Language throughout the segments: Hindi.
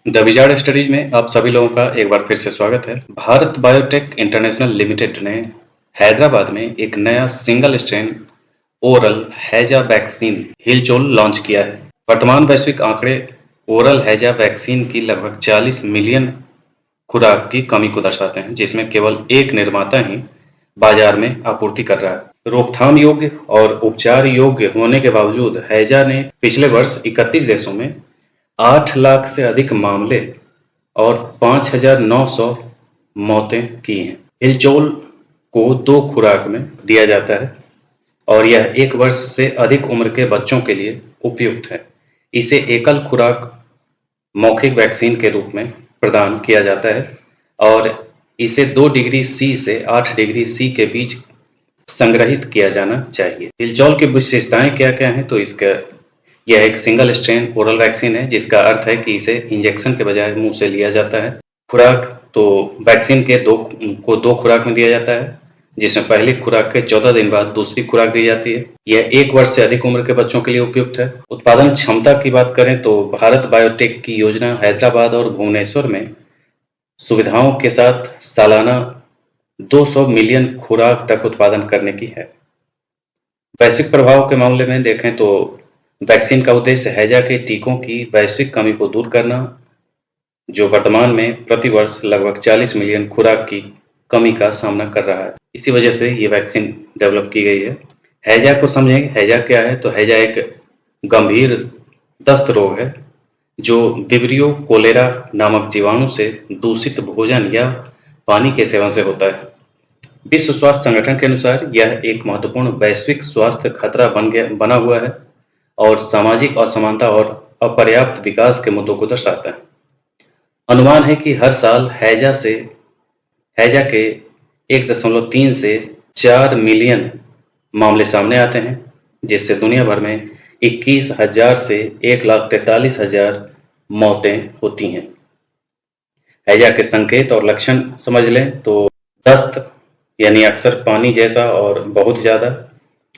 द विजार्ड स्टडीज में आप सभी लोगों का एक बार फिर से स्वागत है। भारत बायोटेक इंटरनेशनल लिमिटेड ने हैदराबाद में एक नया सिंगल स्ट्रेन ओरल हैजा वैक्सीन हिलचोल लॉन्च किया है। वर्तमान वैश्विक आंकड़े ओरल हैजा वैक्सीन की लगभग 40 मिलियन खुराक की कमी को दर्शाते हैं, जिसमें केवल एक निर्माता ही बाजार में आपूर्ति कर रहा है। रोकथाम योग्य और उपचार योग्य होने के बावजूद हैजा ने पिछले वर्ष 31 देशों में 8 लाख से अधिक मामले और 5,900 मौतें की हैं। हिलचोल को 2 खुराक में दिया जाता है और यह 1 वर्ष से अधिक उम्र के बच्चों के लिए उपयुक्त है। इसे एकल खुराक मौखिक वैक्सीन के रूप में प्रदान किया जाता है और इसे 2 डिग्री सी से 8 डिग्री सी के बीच संग्रहित किया जाना चाहिए। हिलचोल की विशेषताएं क्या क्या हैं? तो यह एक सिंगल स्ट्रेन ओरल वैक्सीन है, जिसका अर्थ है कि इसे इंजेक्शन के बजाय मुंह से लिया जाता है। खुराक तो वैक्सीन के 2 खुराक में दिया जाता है, जिसमें पहली खुराक के 14 दिन बाद दूसरी खुराक दी जाती है। यह 1 वर्ष से अधिक उम्र के बच्चों के लिए उपयुक्त है। उत्पादन क्षमता की बात करें तो भारत बायोटेक की योजना हैदराबाद और भुवनेश्वर में सुविधाओं के साथ सालाना 200 मिलियन खुराक तक उत्पादन करने की है। वैश्विक प्रभाव के मामले में देखें तो वैक्सीन का उद्देश्य हैजा के टीकों की वैश्विक कमी को दूर करना, जो वर्तमान में प्रति वर्ष लगभग 40 मिलियन खुराक की कमी का सामना कर रहा है। इसी वजह से ये वैक्सीन डेवलप की गई है। हैजा को समझेंगे। हैजा क्या है? तो हैजा एक गंभीर दस्त रोग है जो विब्रियो कोलेरा नामक जीवाणु से दूषित भोजन या पानी के सेवन से होता है। विश्व स्वास्थ्य संगठन के अनुसार यह एक महत्वपूर्ण वैश्विक स्वास्थ्य खतरा बना हुआ है और सामाजिक असमानता और अपर्याप्त विकास के मुद्दों को दर्शाता है। अनुमान है कि हर साल हैजा के 1.3 से 4 मिलियन मामले सामने आते हैं, जिससे दुनिया भर में 21,000 से 1,43,000 मौतें होती हैं। हैजा के संकेत और लक्षण समझ लें तो दस्त यानी अक्सर पानी जैसा और बहुत ज़्यादा,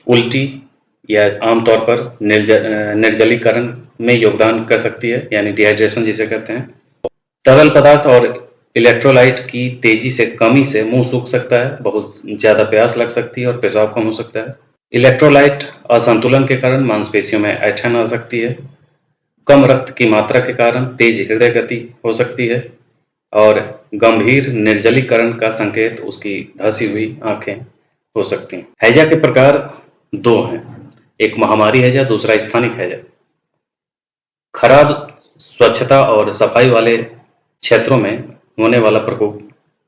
उल्टी या आमतौर पर निर्जलीकरण में योगदान कर सकती है, यानी डिहाइड्रेशन जिसे कहते हैं। तरल पदार्थ और इलेक्ट्रोलाइट की तेजी से कमी से मुंह सूख सकता है, बहुत ज़्यादा प्यास लग सकती है और पेशाब कम हो सकता है। इलेक्ट्रोलाइट असंतुलन के कारण मांसपेशियों में ऐंठन आ सकती है। कम रक्त की मात्रा के कारण तेज हृदय गति हो सकती है और गंभीर निर्जलीकरण का संकेत उसकी धसी हुई आंखें हो सकती हैं। हैजा के प्रकार 2 हैं, एक महामारी हैजा, दूसरा स्थानिक हैजा। खराब स्वच्छता और सफाई वाले क्षेत्रों में होने वाला प्रकोप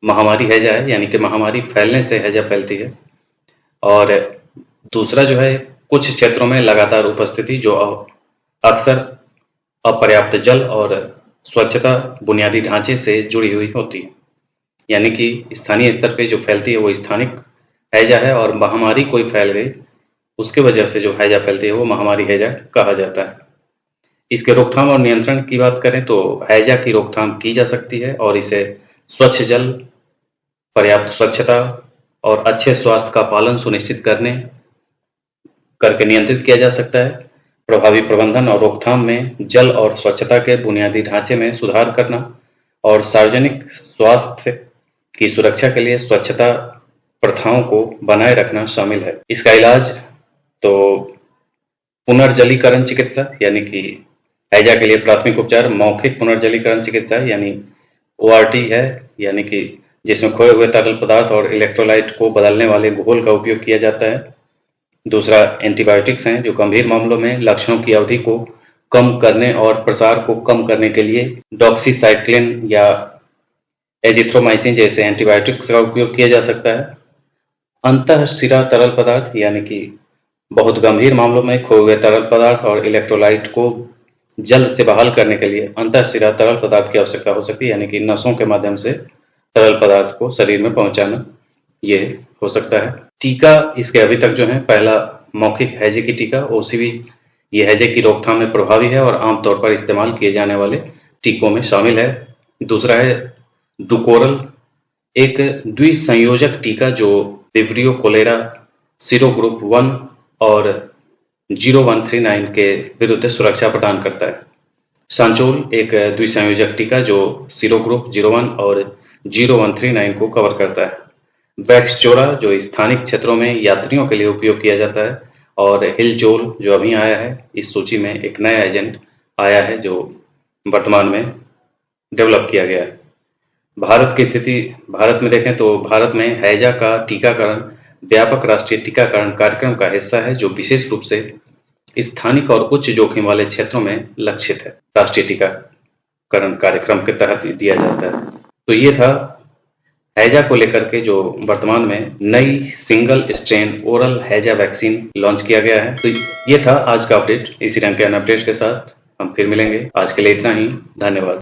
महामारी हैजा है, यानी कि महामारी फैलने से हैजा फैलती है। और दूसरा जो है, कुछ क्षेत्रों में लगातार उपस्थिति जो अक्सर अपर्याप्त जल और स्वच्छता बुनियादी ढांचे से जुड़ी हुई होती है, यानी कि स्थानीय स्तर पे जो फैलती है वो स्थानिक हैजा है और महामारी कोई फैल गई उसके वजह से जो हैजा फैलती है वो महामारी हैजा कहा जाता है। इसके रोकथाम और नियंत्रण की बात करें तो हैजा की रोकथाम की जा सकती है और इसे स्वच्छ जल, पर्याप्त स्वच्छता और अच्छे स्वास्थ्य का पालन सुनिश्चित करके नियंत्रित किया जा सकता है। प्रभावी प्रबंधन और रोकथाम में जल और स्वच्छता के बुनियादी ढांचे में सुधार करना और सार्वजनिक स्वास्थ्य की सुरक्षा के लिए स्वच्छता प्रथाओं को बनाए रखना शामिल है। इसका इलाज तो पुनर्जलीकरण चिकित्सा, यानी कि हैजा के लिए प्राथमिक उपचार मौखिक पुनर्जलीकरण चिकित्सा यानी ORT है, यानी कि जिसमें खोए हुए तरल पदार्थ और इलेक्ट्रोलाइट को बदलने वाले घोल का उपयोग किया जाता है। दूसरा एंटीबायोटिक्स हैं, जो गंभीर मामलों में लक्षणों की अवधि को कम करने और प्रसार को कम करने के लिए डॉक्सीसाइक्लिन या एजिथ्रोमाइसिन जैसे एंटीबायोटिक्स का उपयोग किया जा सकता है। अंतःशिरा तरल पदार्थ, यानी कि बहुत गंभीर मामलों में खोए हुए तरल पदार्थ और इलेक्ट्रोलाइट को जल्द से बहाल करने के लिए अंतःशिरा तरल पदार्थ की आवश्यकता हो सकती है, यानी कि नसों के माध्यम से तरल पदार्थ को शरीर में पहुंचाना ये हो सकता है। टीका इसके अभी तक जो है, पहला मौखिक हैजे की टीका OCV ये हैजे की रोकथाम में प्रभावी है और आमतौर पर इस्तेमाल किए जाने वाले टीकों में शामिल है। दूसरा है डुकोरल, एक द्विसंयोजक टीका जो विब्रियो कोलेरा सीरोग्रुप 1 और 0139 के विरुद्ध सुरक्षा प्रदान करता है। सांचोल एक द्विसंयोजक टीका जो सीरोग्रुप 01 और 0139 को कवर करता है। वैक्सचोरा जो स्थानिक क्षेत्रों में यात्रियों के लिए उपयोग किया जाता है, और हिलचोल जो अभी आया है, इस सूची में एक नया एजेंट आया है जो वर्तमान में डेवलप किया गया है। भारत की स्थिति, भारत में देखें तो भारत में हैजा का टीकाकरण व्यापक राष्ट्रीय टीकाकरण कार्यक्रम का हिस्सा है जो विशेष रूप से स्थानिक और उच्च जोखिम वाले क्षेत्रों में लक्षित है। राष्ट्रीय टीकाकरण कार्यक्रम के तहत दिया जाता है। तो ये था हैजा को लेकर के जो वर्तमान में नई सिंगल स्ट्रेन ओरल हैजा वैक्सीन लॉन्च किया गया है। तो ये था आज का अपडेट। इसी रंग के अन्य अपडेट के साथ हम फिर मिलेंगे। आज के लिए इतना ही। धन्यवाद।